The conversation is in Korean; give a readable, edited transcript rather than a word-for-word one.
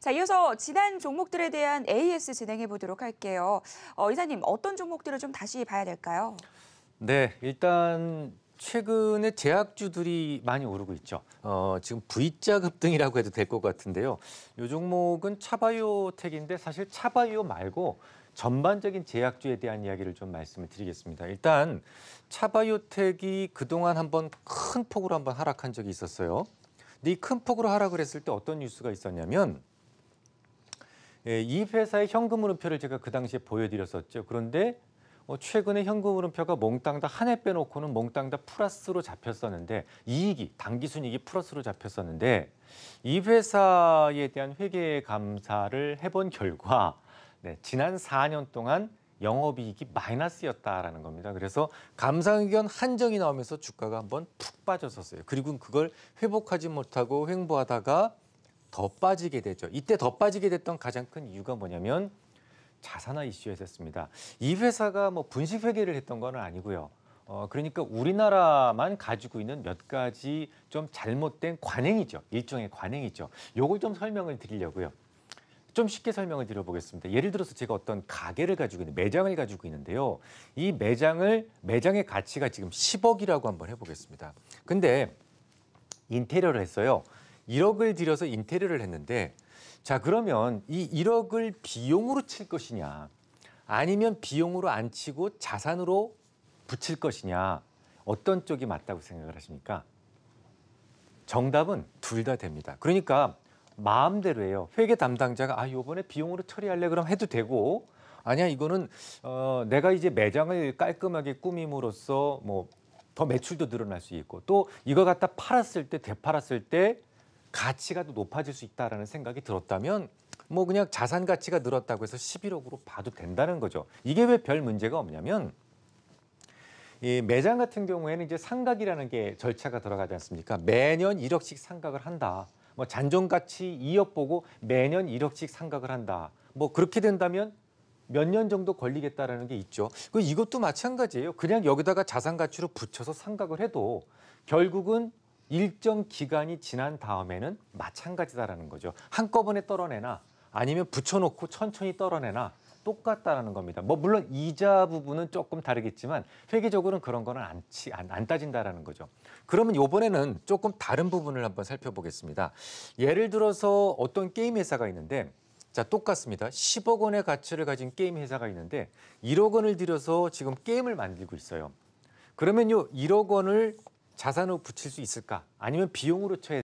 자, 이어서 지난 종목들에 대한 AS 진행해 보도록 할게요. 이사님, 어떤 종목들을 좀 다시 봐야 될까요? 네, 일단 최근에 제약주들이 많이 오르고 있죠. 지금 V자 급등이라고 해도 될 것 같은데요. 이 종목은 차바이오텍인데 사실 차바이오 말고 전반적인 제약주에 대한 이야기를 좀 말씀을 드리겠습니다. 일단 차바이오텍이 그동안 한번 큰 폭으로 한번 하락한 적이 있었어요. 근데 이 큰 폭으로 하락을 했을 때 어떤 뉴스가 있었냐면 이 회사의 현금 흐름표를 제가 그 당시에 보여드렸었죠. 그런데 최근에 현금 흐름표가 몽땅 다 한 해 빼놓고는 몽땅 다 플러스로 잡혔었는데 이익이 당기 순이익이 플러스로 잡혔었는데 이 회사에 대한 회계 감사를 해본 결과 지난 4년 동안 영업이익이 마이너스였다라는 겁니다. 그래서 감사 의견 한정이 나오면서 주가가 한번 푹 빠졌었어요. 그리고 그걸 회복하지 못하고 횡보하다가 더 빠지게 되죠. 이때 더 빠지게 됐던 가장 큰 이유가 뭐냐면 자산화 이슈였습니다. 이 회사가 뭐 분식 회계를 했던 건 아니고요. 그러니까 우리나라만 가지고 있는 몇 가지 좀 잘못된 관행이죠. 일종의 관행이죠. 요걸 좀 설명을 드리려고요. 좀 쉽게 설명을 드려보겠습니다. 예를 들어서 제가 어떤 가게를 가지고 있는 매장을 가지고 있는데요. 이 매장의 가치가 지금 10억이라고 한번 해보겠습니다. 근데 인테리어를 했어요. 1억을 들여서 인테리어를 했는데 자 그러면 이 1억을 비용으로 칠 것이냐 아니면 비용으로 안 치고 자산으로 붙일 것이냐 어떤 쪽이 맞다고 생각을 하십니까? 정답은 둘 다 됩니다. 그러니까 마음대로 해요. 회계 담당자가 이번에 비용으로 처리할래 그럼 해도 되고 아니야 이거는 내가 이제 매장을 깔끔하게 꾸밈으로써 뭐 더 매출도 늘어날 수 있고 또 이거 갖다 팔았을 때 되팔았을 때 가치가 더 높아질 수 있다라는 생각이 들었다면 뭐 그냥 자산 가치가 늘었다고 해서 11억으로 봐도 된다는 거죠. 이게 왜 별 문제가 없냐면 이 매장 같은 경우에는 이제 상각이라는 게 절차가 들어가지 않습니까? 매년 1억씩 상각을 한다. 뭐 잔존 가치 2억 보고 매년 1억씩 상각을 한다. 뭐 그렇게 된다면 몇 년 정도 걸리겠다라는 게 있죠. 이것도 마찬가지예요. 그냥 여기다가 자산 가치로 붙여서 상각을 해도 결국은 일정 기간이 지난 다음에는 마찬가지다라는 거죠. 한꺼번에 떨어내나 아니면 붙여놓고 천천히 떨어내나 똑같다라는 겁니다. 뭐 물론 이자 부분은 조금 다르겠지만 회계적으로는 그런 거는 안 따진다라는 거죠. 그러면 이번에는 조금 다른 부분을 한번 살펴보겠습니다. 예를 들어서 어떤 게임 회사가 있는데 자 똑같습니다. 10억 원의 가치를 가진 게임 회사가 있는데 1억 원을 들여서 지금 게임을 만들고 있어요. 그러면요 1억 원을 자산으로 붙일 수 있을까? 아니면 비용으로 쳐야